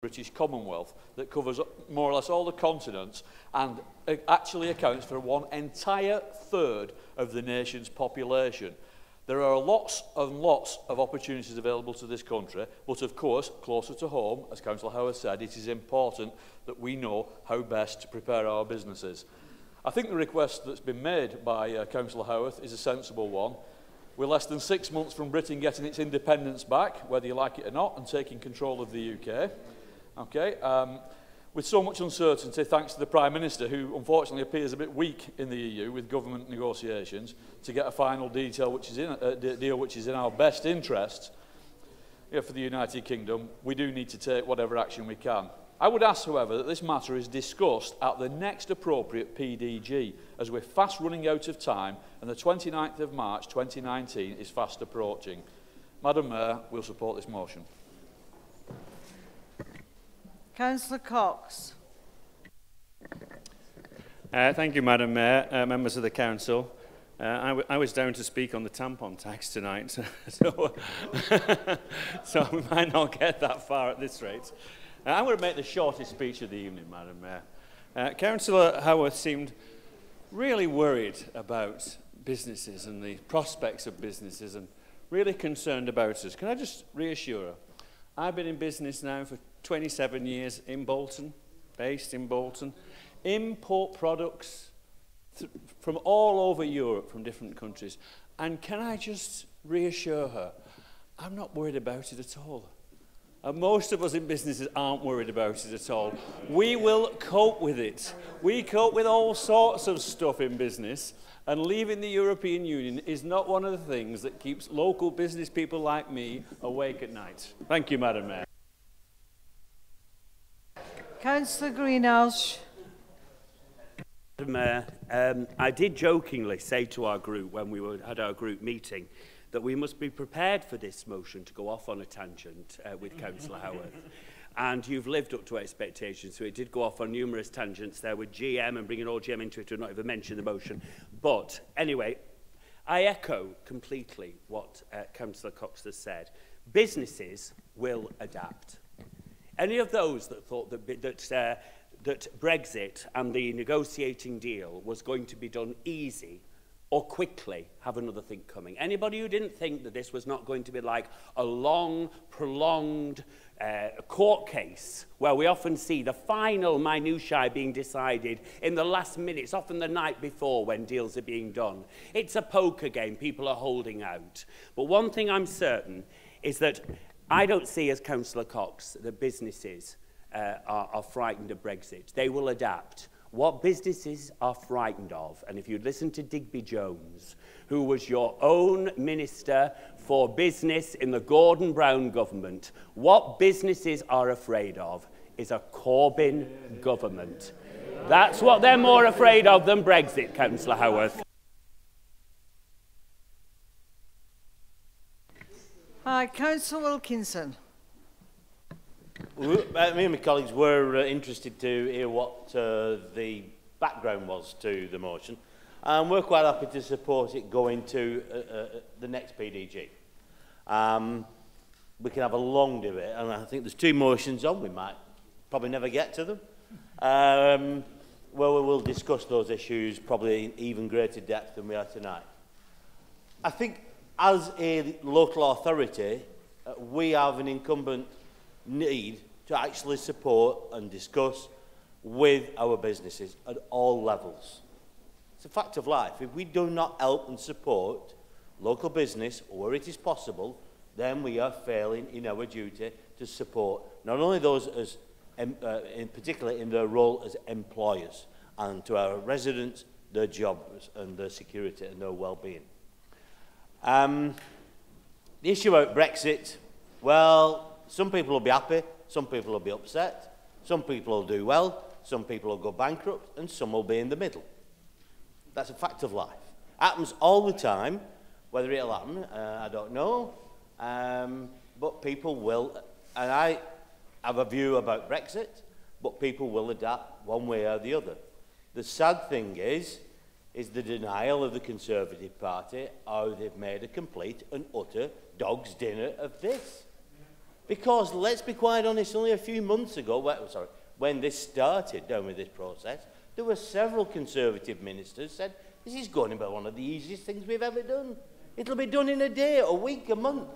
British Commonwealth that covers more or less all the continents and actually accounts for one entire third of the nation's population. There are lots and lots of opportunities available to this country, but of course, closer to home, as Councillor Howard said, it is important that we know how best to prepare our businesses. I think the request that's been made by Councillor Howarth is a sensible one. We're less than 6 months from Britain getting its independence back, whether you like it or not, and taking control of the UK. Okay, with so much uncertainty, thanks to the Prime Minister, who unfortunately appears a bit weak in the EU with government negotiations, to get a final deal which is in our best interests for the United Kingdom, we do need to take whatever action we can. I would ask, however, that this matter is discussed at the next appropriate PDG, as we're fast running out of time and the 29th of March 2019 is fast approaching. Madam Mayor, we'll support this motion. Councillor Cox. Thank you, Madam Mayor, members of the Council. I was down to speak on the tampon tax tonight, so we might not get that far at this rate. I'm going to make the shortest speech of the evening, Madam Mayor. Councillor Howard seemed really worried about businesses and the prospects of businesses and really concerned about us. Can I just reassure her? I've been in business now for 27 years in Bolton, based in Bolton, import products from all over Europe, from different countries. And can I just reassure her, I'm not worried about it at all. And most of us in businesses aren't worried about it at all. We will cope with it. We cope with all sorts of stuff in business, and leaving the European Union is not one of the things that keeps local business people like me awake at night. Thank you, Madam Mayor. Councillor Greenhalgh. Madam Mayor, I did jokingly say to our group when we had our group meeting that we must be prepared for this motion to go off on a tangent with Councillor Howard. And you've lived up to expectations, so it did go off on numerous tangents there with GM and bringing all GM into it, to not even mention the motion. But anyway, I echo completely what Councillor Cox has said. Businesses will adapt. Any of those that thought that Brexit and the negotiating deal was going to be done easy or quickly have another thing coming. Anybody who didn't think that this was not going to be like a long, prolonged court case where we often see the final minutiae being decided in the last minutes, often the night before when deals are being done. It's a poker game, people are holding out. But one thing I'm certain is that I don't see, as Councillor Cox, that businesses are frightened of Brexit. They will adapt. What businesses are frightened of, and if you'd listen to Digby Jones, who was your own Minister for Business in the Gordon Brown government, what businesses are afraid of is a Corbyn government. That's what they're more afraid of than Brexit, Councillor Howarth. Hi, Councillor Wilkinson. Me and my colleagues were interested to hear what the background was to the motion, and we're quite happy to support it going to the next PDG. We can have a long debate, and I think there's two motions on. We might probably never get to them. Well, we will discuss those issues probably in even greater depth than we are tonight. I think as a local authority, we have an incumbent need to actually support and discuss with our businesses at all levels. It's a fact of life. If we do not help and support local business where it is possible, then we are failing in our duty to support not only those as in particular in their role as employers, and to our residents, their jobs and their security and their well-being. The issue about Brexit, well, some people will be happy, some people will be upset, some people will do well, some people will go bankrupt, and some will be in the middle. That's a fact of life. Happens all the time. Whether it'll happen, I don't know. But people will, and I have a view about Brexit, but people will adapt one way or the other. The sad thing is the denial of the Conservative Party, how they've made a complete and utter dog's dinner of this. Because, let's be quite honest, only a few months ago, when this started down with this process, there were several Conservative ministers said, this is going to be one of the easiest things we've ever done. It'll be done in a day, a week, a month.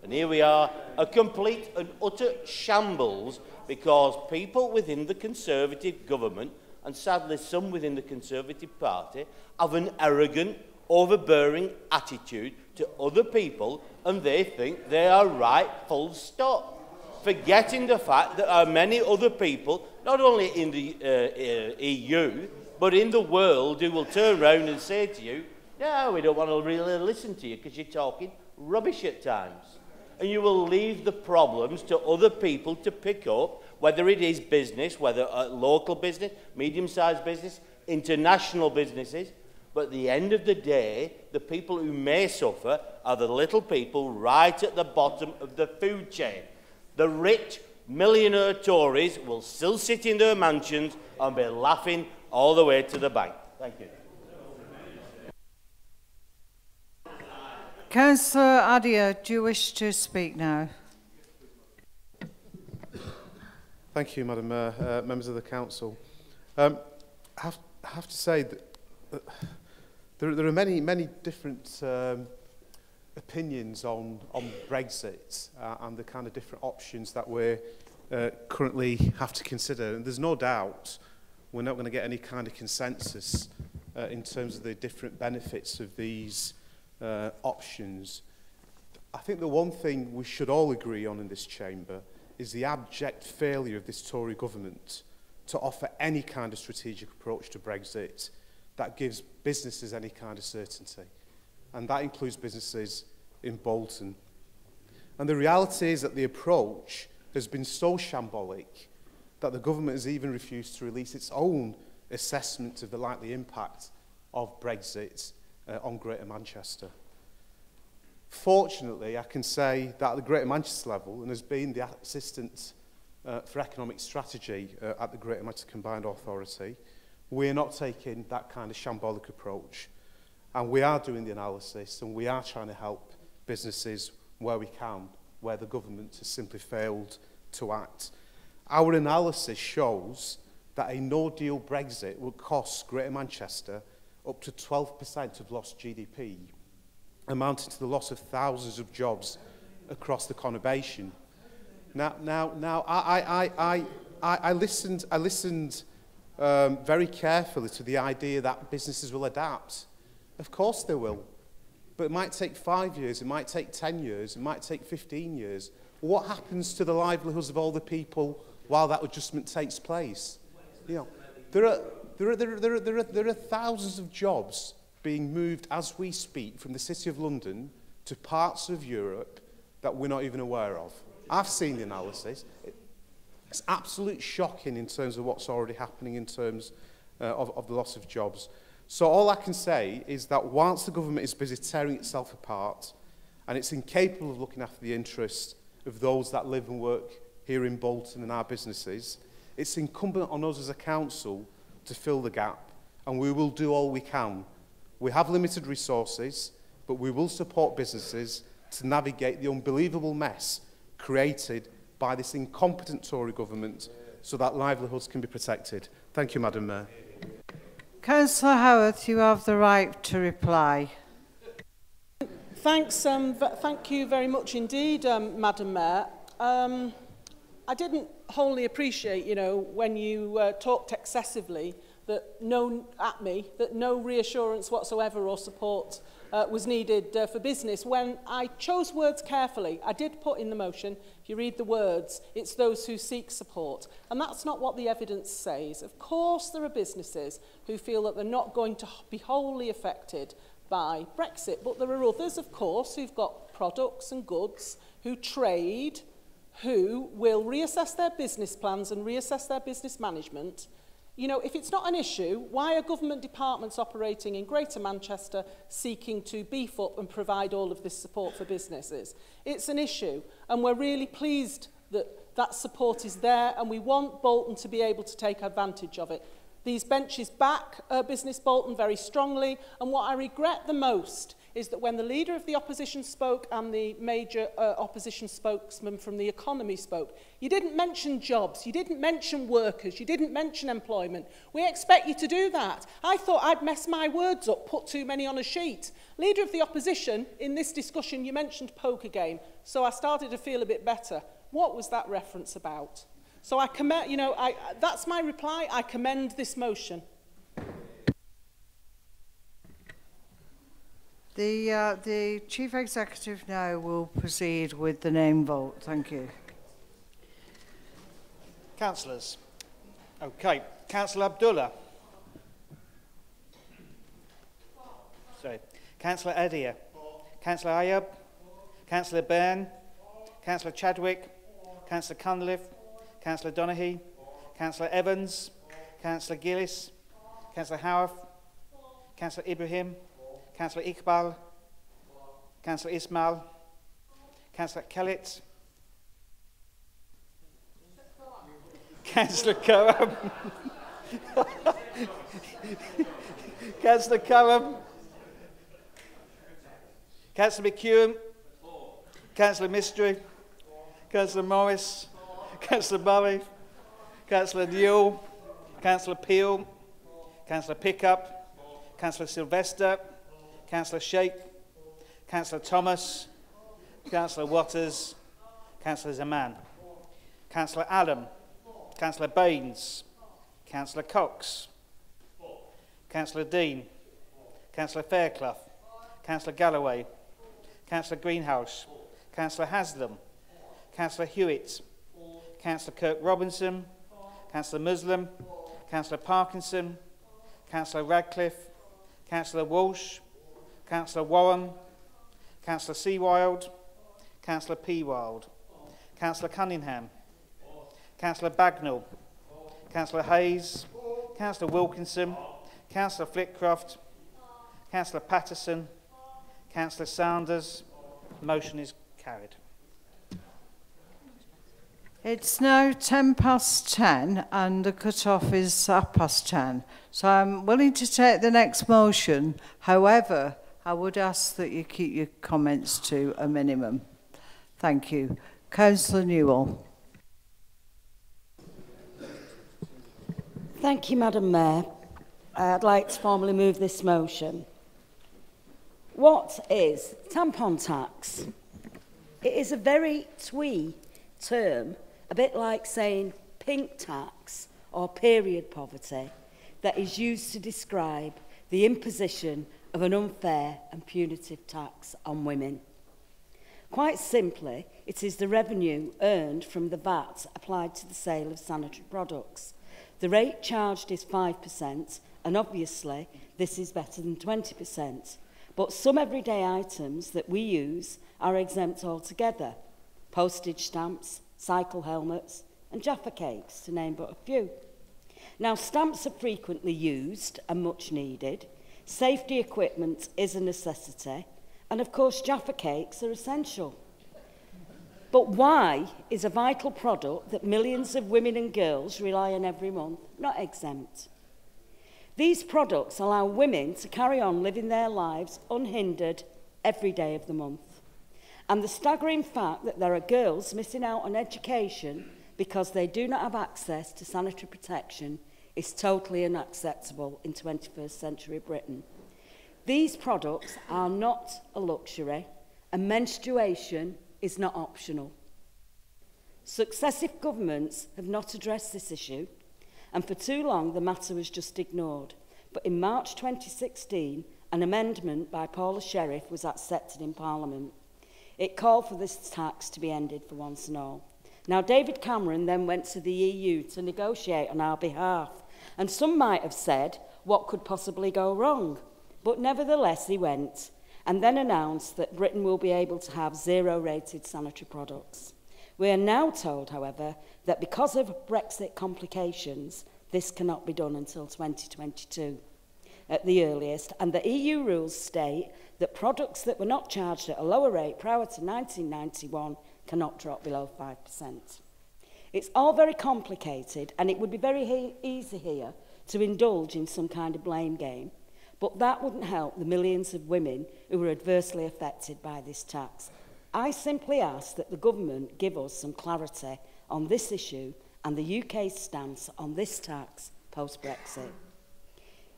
And here we are, a complete and utter shambles, because people within the Conservative government, and sadly some within the Conservative Party, have an arrogant, overbearing attitude to other people, and they think they are right, full stop. Forgetting the fact that there are many other people, not only in the EU, but in the world, who will turn around and say to you, no, we don't want to really listen to you because you're talking rubbish at times. And you will leave the problems to other people to pick up, whether it is business, whether local business, medium-sized business, international businesses. But at the end of the day, the people who may suffer are the little people right at the bottom of the food chain. The rich, millionaire Tories will still sit in their mansions and be laughing all the way to the bank. Thank you. Councillor Adia, do you wish to speak now? Thank you, Madam Mayor, members of the Council. I have to say that there are many different opinions on Brexit and the kind of different options that we currently have to consider. And there's no doubt we're not going to get any kind of consensus in terms of the different benefits of these options. I think the one thing we should all agree on in this chamber is the abject failure of this Tory government to offer any kind of strategic approach to Brexit that gives businesses any kind of certainty. And that includes businesses in Bolton. And the reality is that the approach has been so shambolic that the government has even refused to release its own assessment of the likely impact of Brexit on Greater Manchester. Fortunately, I can say that at the Greater Manchester level, and as being the Assistant for Economic Strategy at the Greater Manchester Combined Authority, we're not taking that kind of shambolic approach. And we are doing the analysis, and we are trying to help businesses where we can, where the government has simply failed to act. Our analysis shows that a no-deal Brexit would cost Greater Manchester up to 12% of lost GDP, amounting to the loss of thousands of jobs across the conurbation. Now, I listened very carefully to the idea that businesses will adapt. Of course they will. But it might take 5 years, it might take 10 years, it might take 15 years. What happens to the livelihoods of all the people while that adjustment takes place? You know, there are thousands of jobs being moved as we speak from the City of London to parts of Europe that we're not even aware of. I've seen the analysis. It's absolutely shocking in terms of what's already happening in terms of the loss of jobs. So all I can say is that whilst the government is busy tearing itself apart and it's incapable of looking after the interests of those that live and work here in Bolton and our businesses, it's incumbent on us as a council to fill the gap, and we will do all we can. We have limited resources, but we will support businesses to navigate the unbelievable mess created by this incompetent Tory government so that livelihoods can be protected. Thank you, Madam Mayor. Councillor Howarth, you have the right to reply. Thanks. Thank you very much indeed, Madam Mayor. I didn't wholly appreciate, when you talked excessively that no reassurance whatsoever or support was needed for business. When I chose words carefully, I did put in the motion, if you read the words, it's those who seek support. And that's not what the evidence says. Of course, there are businesses who feel that they're not going to be wholly affected by Brexit, but there are others, of course, who've got products and goods, who trade, who will reassess their business plans and reassess their business management. If it's not an issue, why are government departments operating in Greater Manchester seeking to beef up and provide all of this support for businesses? It's an issue, and we're really pleased that that support is there, and we want Bolton to be able to take advantage of it. These benches back Business Bolton very strongly, and what I regret the most is that when the Leader of the Opposition spoke and the major opposition spokesman from the economy spoke, you didn't mention jobs, you didn't mention workers, you didn't mention employment. We expect you to do that. I thought I'd mess my words up, put too many on a sheet. Leader of the Opposition, in this discussion, you mentioned poker game, so I started to feel a bit better. What was that reference about? So I commend, that's my reply. I commend this motion. The Chief Executive now will proceed with the name vote. Thank you. Councillors. Okay. Councillor Abdullah. Sorry. Councillor Adia. Councillor Ayub. Councillor Byrne. Councillor Chadwick. Councillor Cunliffe. Councillor Donaghy. Councillor Evans. Councillor Gillis. Councillor Howarth. Councillor Ibrahim. Councillor Iqbal. Councillor Ismail. Councillor Kellett. Councillor Curran. Councillor Curran. Councillor McEwen. Councillor Mistry. Councillor Morris. Councillor Murray. Councillor Newell. Councillor Peel. Councillor Pickup. Councillor Sylvester. Councillor Sheikh, Councillor Thomas, Councillor Waters, Councillor Zaman, Councillor Allen, Councillor Baines, Councillor Cox, Councillor Dean, Councillor Fairclough, Councillor Galloway, Councillor Greenhouse, Councillor Haslam, Councillor Hewitt, Councillor Kirk Robinson, Councillor Muslim, Councillor Parkinson, Councillor Radcliffe, Councillor Walsh, Councillor Warren, Councillor Seawild, Councillor Peawild, Councillor Cunningham, Councillor Bagnall, Councillor Hayes, Councillor Wilkinson, Councillor Flitcroft, Councillor Patterson, Councillor Sanders. Motion is carried. It's now 10:10 and the cut-off is 10:30. So I'm willing to take the next motion. However, I would ask that you keep your comments to a minimum. Thank you. Councillor Newell. Thank you, Madam Mayor. I'd like to formally move this motion. What is tampon tax? It is a very twee term, a bit like saying pink tax or period poverty, that is used to describe the imposition of an unfair and punitive tax on women. Quite simply, it is the revenue earned from the VAT applied to the sale of sanitary products. The rate charged is 5%, and obviously this is better than 20%. But some everyday items that we use are exempt altogether. Postage stamps, cycle helmets and Jaffa cakes, to name but a few. Now, stamps are frequently used and much needed. Safety equipment is a necessity. And of course, Jaffa cakes are essential. But why is a vital product that millions of women and girls rely on every month not exempt? These products allow women to carry on living their lives unhindered every day of the month. And the staggering fact that there are girls missing out on education because they do not have access to sanitary protection is totally unacceptable in 21st century Britain. These products are not a luxury, and menstruation is not optional. Successive governments have not addressed this issue, and for too long the matter was just ignored. But in March 2016, an amendment by Paula Sheriff was accepted in Parliament. It called for this tax to be ended for once and all. Now, David Cameron then went to the EU to negotiate on our behalf, and some might have said, what could possibly go wrong? But nevertheless, he went, and then announced that Britain will be able to have zero-rated sanitary products. We are now told, however, that because of Brexit complications, this cannot be done until 2022 at the earliest, and the EU rules state that products that were not charged at a lower rate prior to 1991 cannot drop below 5%. It's all very complicated, and it would be very easy here to indulge in some kind of blame game. But that wouldn't help the millions of women who are adversely affected by this tax. I simply ask that the government give us some clarity on this issue and the UK's stance on this tax post-Brexit.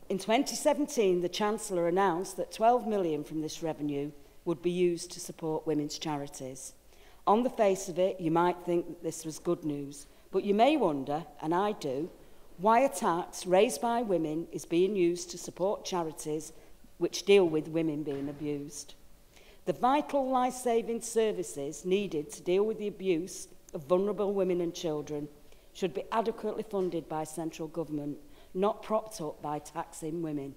In 2017, the Chancellor announced that 12 million from this revenue would be used to support women's charities. On the face of it, you might think that this was good news, but you may wonder, and I do, why a tax raised by women is being used to support charities which deal with women being abused. The vital life-saving services needed to deal with the abuse of vulnerable women and children should be adequately funded by central government, not propped up by taxing women.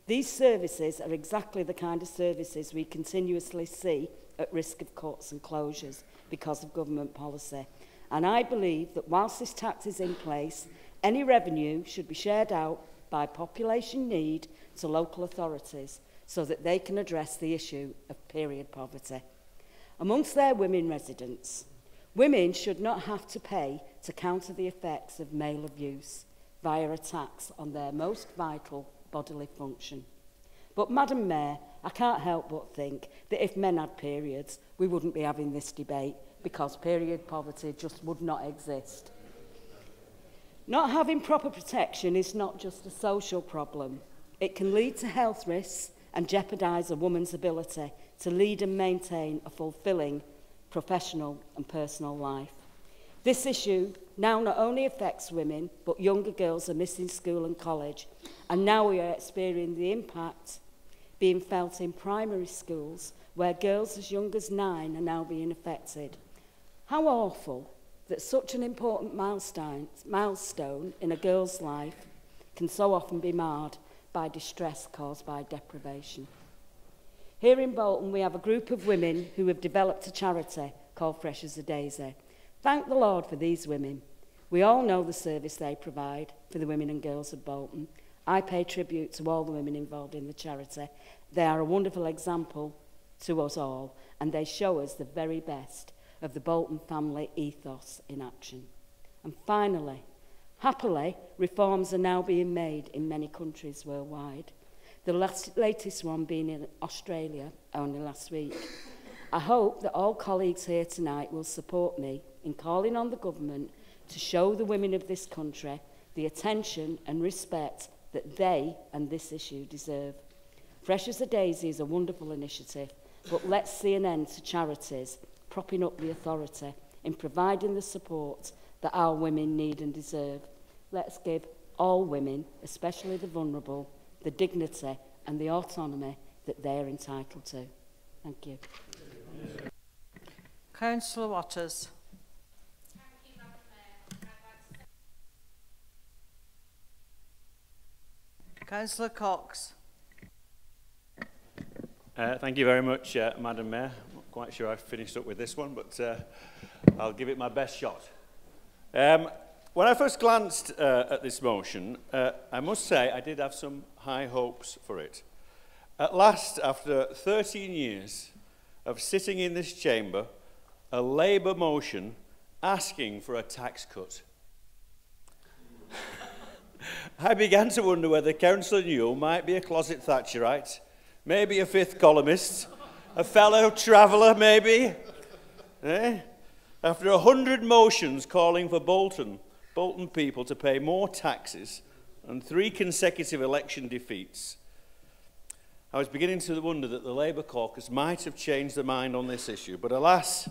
These services are exactly the kind of services we continuously see at risk of cuts and closures because of government policy. And I believe that whilst this tax is in place, any revenue should be shared out by population need to local authorities so that they can address the issue of period poverty. Amongst their women residents, women should not have to pay to counter the effects of male abuse via a tax on their most vital bodily function. But, Madam Mayor, I can't help but think that if men had periods, we wouldn't be having this debate because period poverty just would not exist. Not having proper protection is not just a social problem. It can lead to health risks and jeopardise a woman's ability to lead and maintain a fulfilling professional and personal life. This issue now not only affects women, but younger girls are missing school and college, and now we are experiencing the impact being felt in primary schools where girls as young as 9 are now being affected. How awful that such an important milestone in a girl's life can so often be marred by distress caused by deprivation. Here in Bolton, we have a group of women who have developed a charity called Fresh as a Daisy. Thank the Lord for these women. We all know the service they provide for the women and girls of Bolton. I pay tribute to all the women involved in the charity. They are a wonderful example to us all, and they show us the very best of the Bolton family ethos in action. And finally, happily, reforms are now being made in many countries worldwide. The latest one being in Australia only last week. I hope that all colleagues here tonight will support me in calling on the government to show the women of this country the attention and respect that they and this issue deserve. Fresh as a Daisy is a wonderful initiative, but let's see an end to charities propping up the authority in providing the support that our women need and deserve. Let's give all women, especially the vulnerable, the dignity and the autonomy that they are entitled to. Thank you. Councillor Waters. Councillor Cox. Thank you very much, Madam Mayor. I'm not quite sure I've finished up with this one, but I'll give it my best shot. When I first glanced at this motion, I must say I did have some high hopes for it. At last, after 13 years of sitting in this chamber, a Labour motion asking for a tax cut. I began to wonder whether Councillor Newell might be a closet Thatcherite, maybe a fifth columnist, a fellow traveller maybe. After 100 motions calling for Bolton people to pay more taxes and 3 consecutive election defeats, I was beginning to wonder that the Labour caucus might have changed their mind on this issue. But alas,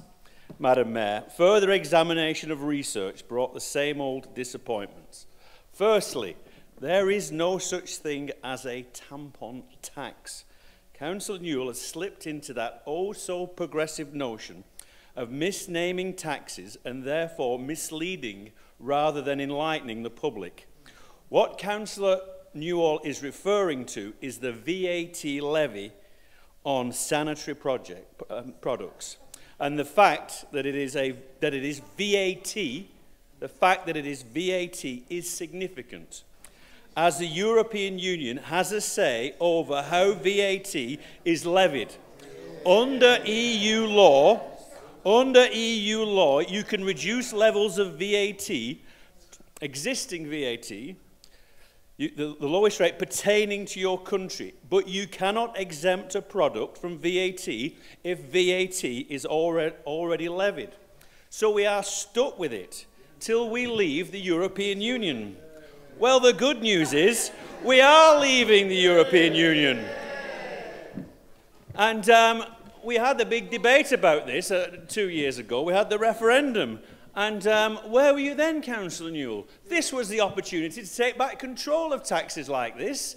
Madam Mayor, further examination of research brought the same old disappointments. Firstly, there is no such thing as a tampon tax. Councillor Newell has slipped into that oh-so-progressive notion of misnaming taxes and therefore misleading rather than enlightening the public. What Councillor Newell is referring to is the VAT levy on sanitary products. And the fact that it is VAT, the fact that it is VAT is significant, as the European Union has a say over how VAT is levied. Under EU law, you can reduce levels of VAT, existing VAT, the lowest rate pertaining to your country, but you cannot exempt a product from VAT if VAT is already levied. So we are stuck with it till we leave the European Union. Well, the good news is we are leaving the European Union. And we had the big debate about this 2 years ago. We had the referendum. And where were you then, Councillor Newell? This was the opportunity to take back control of taxes like this.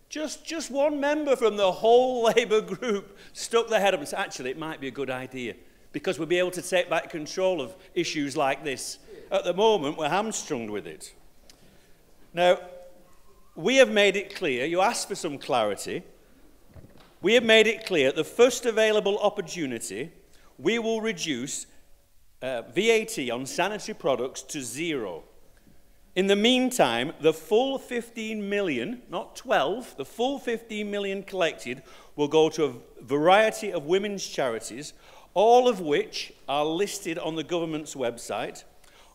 Just one member from the whole Labour group stuck their head up and said, actually, it might be a good idea, because we'll be able to take back control of issues like this. At the moment, we're hamstrung with it. Now, we have made it clear, you asked for some clarity, we have made it clear at the first available opportunity, we will reduce VAT on sanitary products to 0. In the meantime, the full 15 million, not 12, the full 15 million collected will go to a variety of women's charities, all of which are listed on the government's website.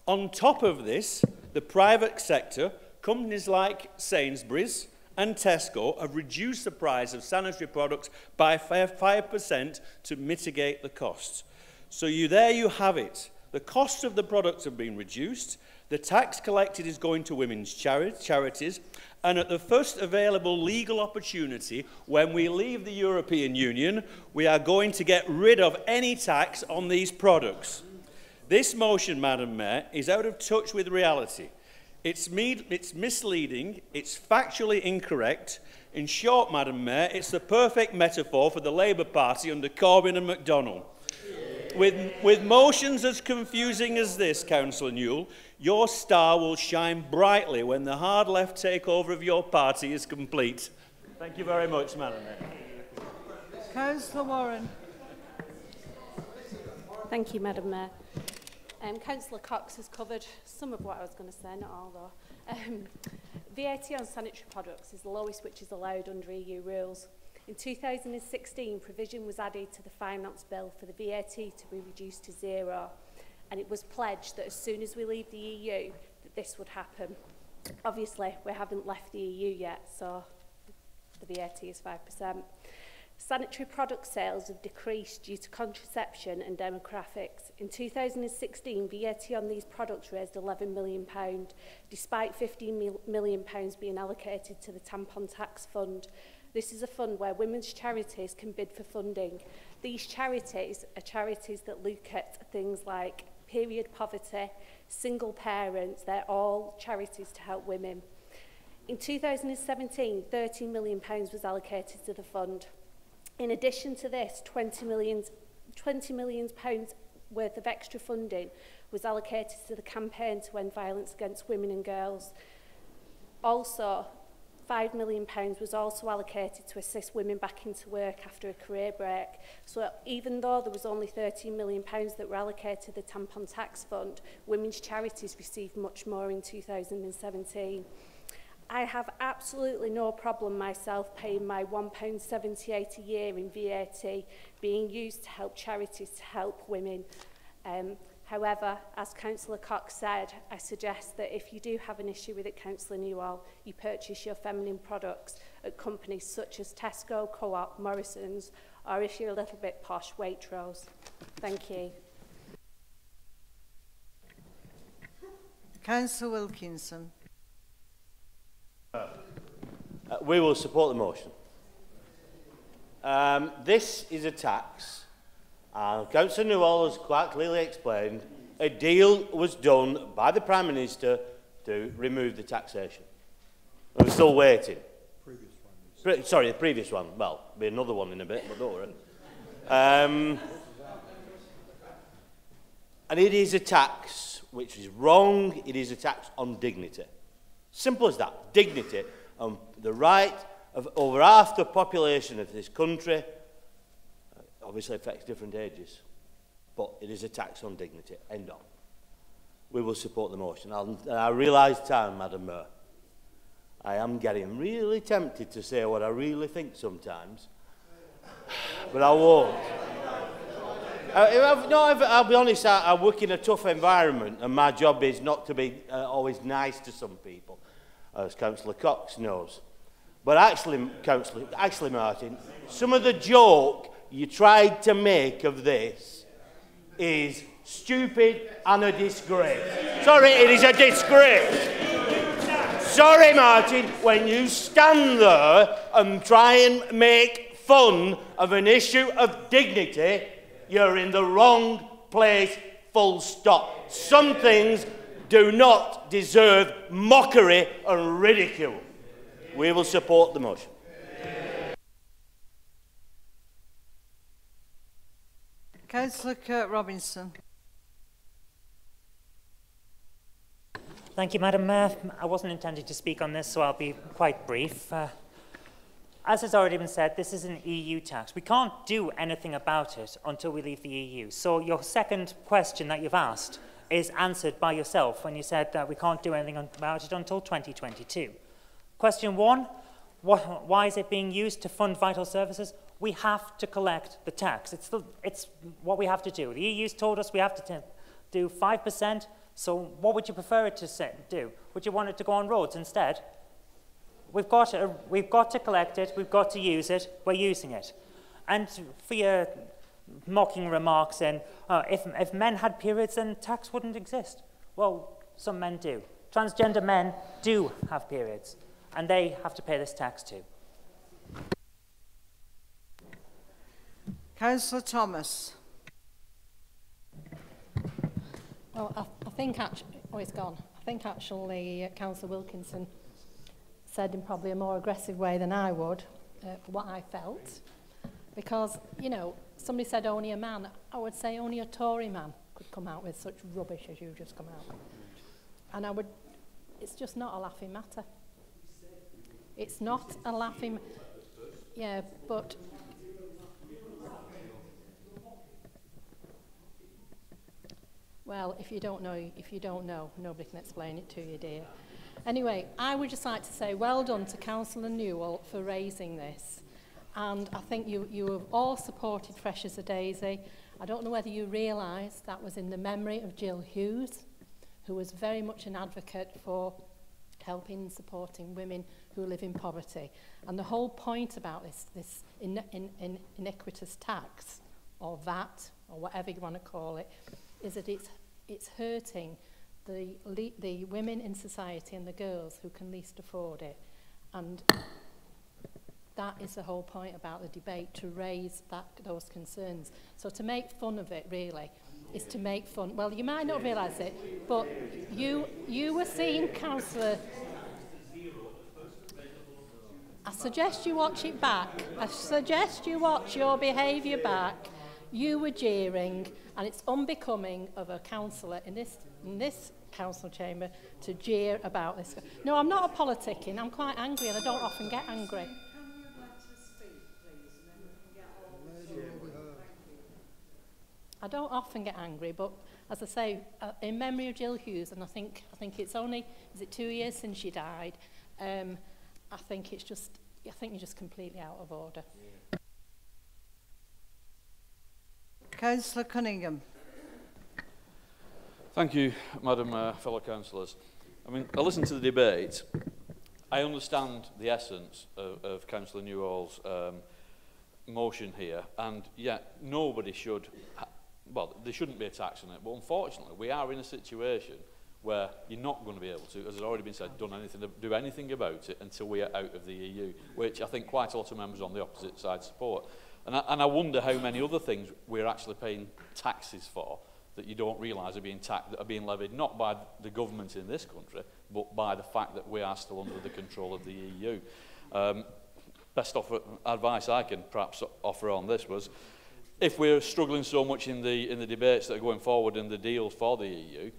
On top of this, the private sector, companies like Sainsbury's and Tesco, have reduced the price of sanitary products by 5% to mitigate the costs. So there you have it. The cost of the products have been reduced. The tax collected is going to women's charities. And at the first available legal opportunity, when we leave the European Union, we are going to get rid of any tax on these products. This motion, Madam Mayor, is out of touch with reality. It's misleading, it's factually incorrect. In short, Madam Mayor, it's the perfect metaphor for the Labour Party under Corbyn and MacDonald. With motions as confusing as this, Councillor Newell, your star will shine brightly when the hard left takeover of your party is complete. Thank you very much, Madam Mayor. Councillor Warren. Thank you, Madam Mayor. Councillor Cox has covered some of what I was going to say, not all though. VAT on sanitary products is the lowest which is allowed under EU rules. In 2016, provision was added to the Finance Bill for the VAT to be reduced to 0, and it was pledged that as soon as we leave the EU, that this would happen. Obviously, we haven't left the EU yet, so the VAT is 5%. Sanitary product sales have decreased due to contraception and demographics. In 2016, VAT on these products raised £11 million, despite £15 million being allocated to the tampon tax fund. This is a fund where women's charities can bid for funding. These charities are charities that look at things like period poverty, single parents. They're all charities to help women. In 2017, £13 million was allocated to the fund. In addition to this, £20 million worth of extra funding was allocated to the campaign to end violence against women and girls. Also, £5 million was also allocated to assist women back into work after a career break. So even though there was only £13 million that were allocated to the tampon tax fund, women's charities received much more in 2017. I have absolutely no problem myself paying my £1.78 a year in VAT being used to help charities to help women. However, as Councillor Cox said, I suggest that if you do have an issue with it, Councillor Newell, you purchase your feminine products at companies such as Tesco, Co-op, Morrison's, or if you're a little bit posh, Waitrose. Thank you. Councillor Wilkinson. We will support the motion. This is a tax. Councillor Newell has quite clearly explained a deal was done by the Prime Minister to remove the taxation. We're still waiting. Sorry, the previous one. Well, there'll be another one in a bit, but don't worry. And it is a tax which is wrong. It is a tax on dignity. Simple as that. Dignity and the right of over half the population of this country. Obviously affects different ages, but it is a tax on dignity. End of. We will support the motion. I realise time, Madam Mayor. I am getting really tempted to say what I really think sometimes, but I won't. I'll be honest, I work in a tough environment, and my job is not to be always nice to some people. as Councillor Cox knows. But actually, Martin, some of the joke you tried to make of this is stupid and a disgrace. Sorry, it is a disgrace. Sorry, Martin, when you stand there and try and make fun of an issue of dignity, you're in the wrong place, full stop. Some things do not deserve mockery and ridicule. We will support the motion. Councillor Kirk Robinson. Thank you, Madam Mayor. I wasn't intending to speak on this, so I'll be quite brief. As has already been said, this is an EU tax. We can't do anything about it until we leave the EU. So your second question that you've asked is answered by yourself when you said that we can't do anything about it until 2022. Question one, why is it being used to fund vital services? We have to collect the tax. It's what we have to do. The EU's told us we have to do 5%, so what would you prefer it to do? Would you want it to go on roads instead? We've got to collect it, we've got to use it, we're using it. And for your mocking remarks then, if men had periods, then tax wouldn't exist. Well, some men do. Transgender men do have periods, and they have to pay this tax too. Councillor Thomas. Well, I think actually, oh, it's gone. I think actually Councillor Wilkinson said in probably a more aggressive way than I would, for what I felt. Because, you know, somebody said only a man. I would say only a Tory man could come out with such rubbish as you've just come out with. And it's just not a laughing matter. It's not a laughing, yeah, but well, if you don't know, nobody can explain it to you, dear. Anyway, I would just like to say well done to Councillor Newell for raising this. And I think you have all supported Fresh as a Daisy. I don't know whether you realise that was in the memory of Jill Hughes, who was very much an advocate for helping and supporting women who live in poverty. And the whole point about this iniquitous tax, or VAT, or whatever you want to call it, is that it's hurting the women in society and the girls who can least afford it. And that is the whole point about the debate, to raise those concerns. So to make fun of it, really, is to make fun. Well, you might not realise it, but you were seeing Councillor... I suggest you watch it back. I suggest you watch your behaviour back. You were jeering, and it's unbecoming of a councillor in this council chamber to jeer about this. No, I'm not a politicking. I'm quite angry, and I don't often get angry. I don't often get angry, but as I say, in memory of Jill Hughes, and I think it's only, is it 2 years since she died? I think you're just completely out of order. Councillor Cunningham. Thank you, Madam fellow councillors. I mean, I listened to the debate. I understand the essence of Councillor Newell's motion here, and yet nobody should, well, there shouldn't be a tax on it, but unfortunately we are in a situation where you're not going to be able to, as has already been said, do anything about it until we are out of the EU, which I think quite a lot of members on the opposite side support. And I wonder how many other things we're actually paying taxes for that you don't realise are being levied not by the government in this country, but by the fact that we are still under the control of the EU. Best advice I can perhaps offer on this was, if we're struggling so much in the debates that are going forward in the deals for the EU,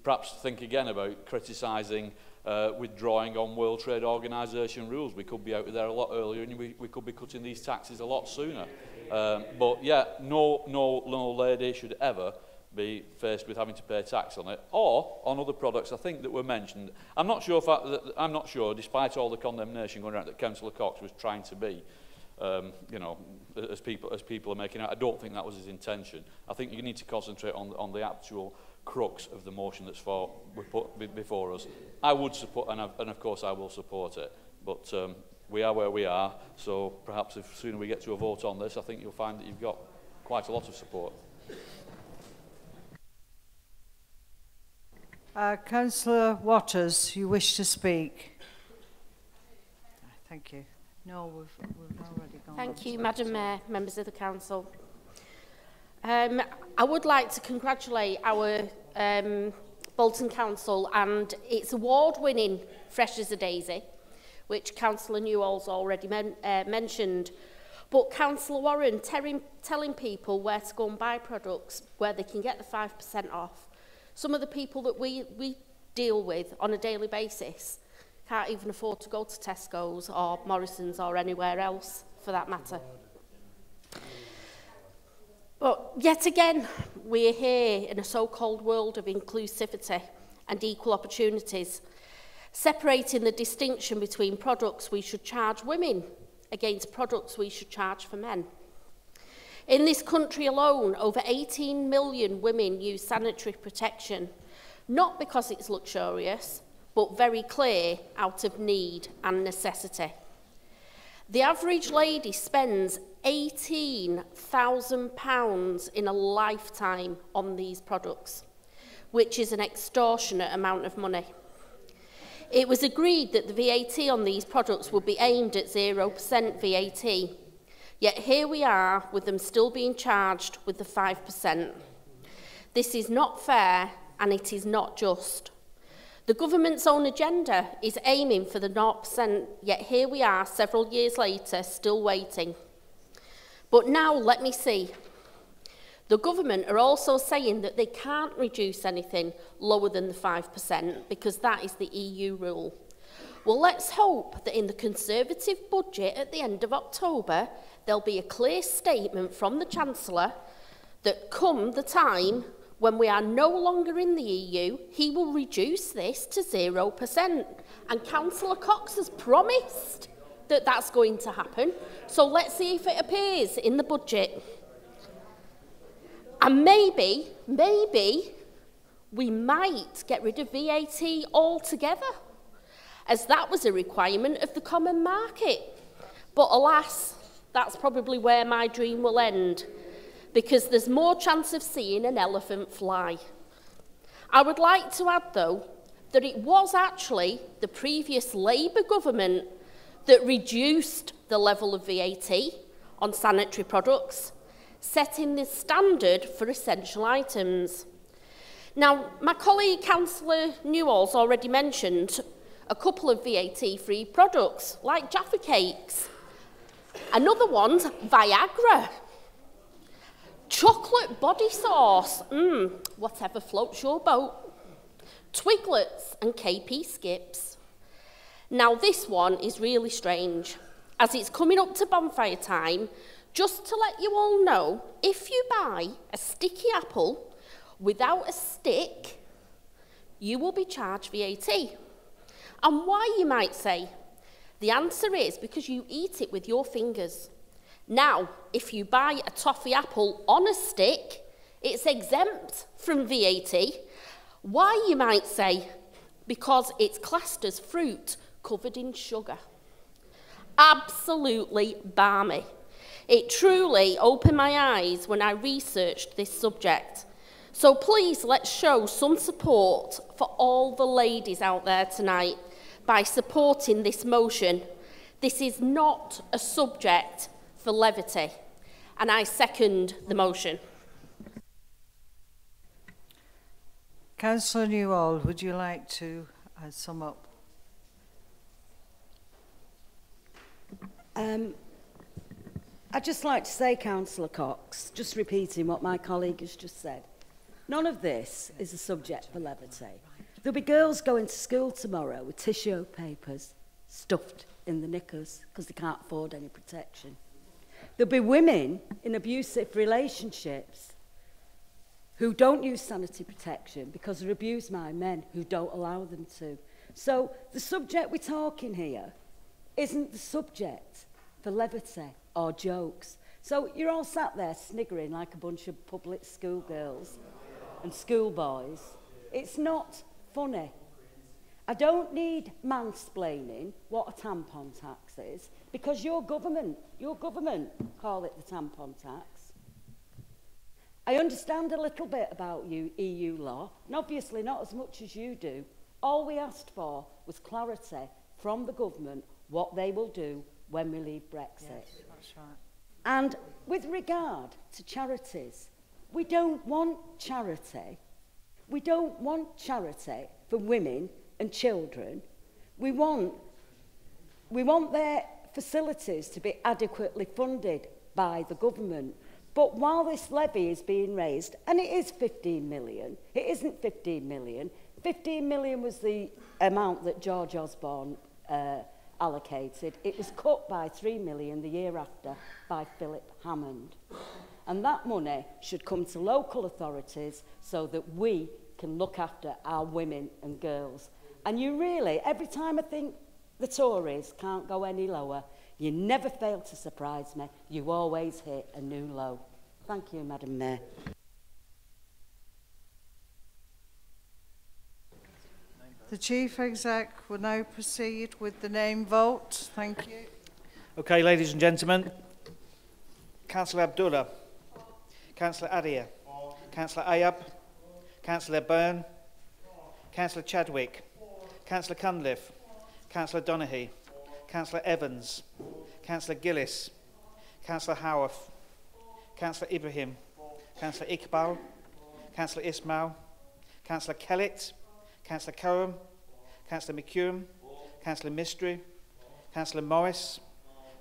perhaps think again about criticising withdrawing on World Trade Organisation rules. We could be out of there a lot earlier, and we could be cutting these taxes a lot sooner. But yeah, no lady should ever be faced with having to pay tax on it, or on other products I think that were mentioned. I'm not sure, despite all the condemnation going around, that Councillor Cox was trying to be, you know, as people are making out. I don't think that was his intention. I think you need to concentrate on the actual crux of the motion that's we put before us. I would support, and of course I will support it, but we are where we are, so perhaps if sooner we get to a vote on this, I think you'll find that you've got quite a lot of support. Councillor Waters, you wish to speak? Thank you. No, we've already gone. Thank you, Madam Mayor, members of the Council. I would like to congratulate our Bolton Council and its award-winning Fresh as a Daisy, which Councillor Newall's already mentioned. But Councillor Warren telling people where to go and buy products, where they can get the 5% off. Some of the people that we deal with on a daily basis can't even afford to go to Tesco's or Morrison's or anywhere else for that matter. But yet again, we're here in a so-called world of inclusivity and equal opportunities, separating the distinction between products we should charge women against products we should charge for men. In this country alone, over 18 million women use sanitary protection, not because it's luxurious, but very clear out of need and necessity. The average lady spends £18,000 in a lifetime on these products, which is an extortionate amount of money. It was agreed that the VAT on these products would be aimed at 0% VAT, yet here we are with them still being charged with the 5%. This is not fair and it is not just. The government's own agenda is aiming for the 0%, yet here we are several years later still waiting. But now let me see. The government are also saying that they can't reduce anything lower than the 5% because that is the EU rule. Well, let's hope that in the Conservative budget at the end of October, there'll be a clear statement from the Chancellor that come the time when we are no longer in the EU, he will reduce this to 0%. And Councillor Cox has promised that that's going to happen. So let's see if it appears in the budget. And maybe we might get rid of VAT altogether, as that was a requirement of the common market. But alas, that's probably where my dream will end, because there's more chance of seeing an elephant fly. I would like to add, though, that it was actually the previous Labour government that reduced the level of VAT on sanitary products, setting the standard for essential items. Now, my colleague Councillor Newall's already mentioned a couple of VAT-free products, like Jaffa cakes. Another one's Viagra. Chocolate body sauce, whatever floats your boat. Twiglets and KP skips. Now this one is really strange, as it's coming up to bonfire time. Just to let you all know, if you buy a sticky apple without a stick, you will be charged VAT. And why, you might say? The answer is because you eat it with your fingers. Now, if you buy a toffee apple on a stick, it's exempt from VAT. Why, you might say? Because it's classed as fruit covered in sugar. Absolutely balmy. It truly opened my eyes when I researched this subject. So please, let's show some support for all the ladies out there tonight by supporting this motion. This is not a subject for levity, and I second the motion. Councillor Newall, would you like to sum up? I'd just like to say, Councillor Cox, just repeating what my colleague has just said, none of this is a subject for levity. There'll be girls going to school tomorrow with tissue papers stuffed in the knickers because they can't afford any protection. There'll be women in abusive relationships who don't use sanitary protection because they're abused by men who don't allow them to. So the subject we're talking here isn't the subject for levity or jokes. So you're all sat there sniggering like a bunch of public school girls. and schoolboys. It's not funny. I don't need mansplaining what a tampon tax is, because your government call it the tampon tax. I understand a little bit about EU law, and obviously not as much as you do. All we asked for was clarity from the government what they will do when we leave Brexit. Yes, that's right. And with regard to charities, we don't want charity. We don't want charity for women and children. We want their facilities to be adequately funded by the government. But while this levy is being raised, and it is 15 million, it isn't 15 million. 15 million was the amount that George Osborne allocated. It was cut by 3 million the year after by Philip Hammond. And that money should come to local authorities so that we can look after our women and girls. And you really, every time I think the Tories can't go any lower, you never fail to surprise me. You always hit a new low. Thank you, Madam Mayor. The Chief Exec will now proceed with the name vote. Thank you. Okay, ladies and gentlemen. Councillor Abdullah. Councillor Adia. Councillor Ayab. Councillor Byrne. Councillor Chadwick. Councillor Cunliffe. Councillor Donaghy. Councillor Evans. Councillor Gillis. Councillor Howarth. Councillor Ibrahim. Councillor Iqbal. Councillor Ismail. Councillor Kellett. Councillor Curran. Councillor McEwen. Councillor Mistry. Councillor Morris.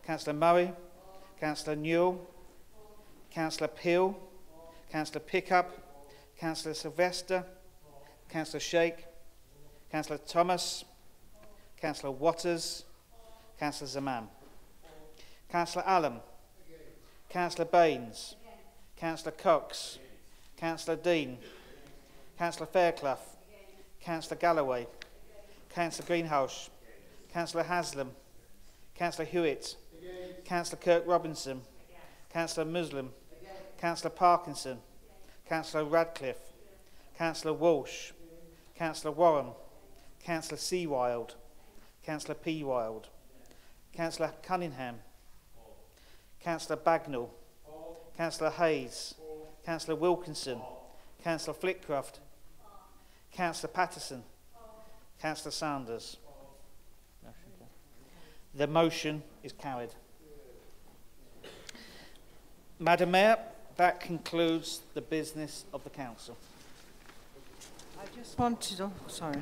Councillor Murray. Councillor Newell. Councillor Peel. Councillor Pickup. Councillor Sylvester. Councillor Sheikh. Councillor Thomas. Councillor Waters. Councillor Zaman. Councillor Allen. Councillor Baines. Councillor Cox. Councillor Dean. Councillor Fairclough. Councillor Galloway. Councillor Greenhouse. Councillor Haslam. Councillor Hewitt. Councillor Kirk Robinson. Councillor Muslim. Councillor Parkinson. Councillor Radcliffe. Councillor Walsh. Councillor Warren. Councillor Seawild. Councillor P. Wild. Councillor Cunningham. Councillor Bagnall. Councillor Hayes. Councillor Wilkinson. Councillor Flitcroft. Councillor Patterson. Councillor Sanders. The motion is carried. Madam Mayor, that concludes the business of the Council. I just wanted to... sorry.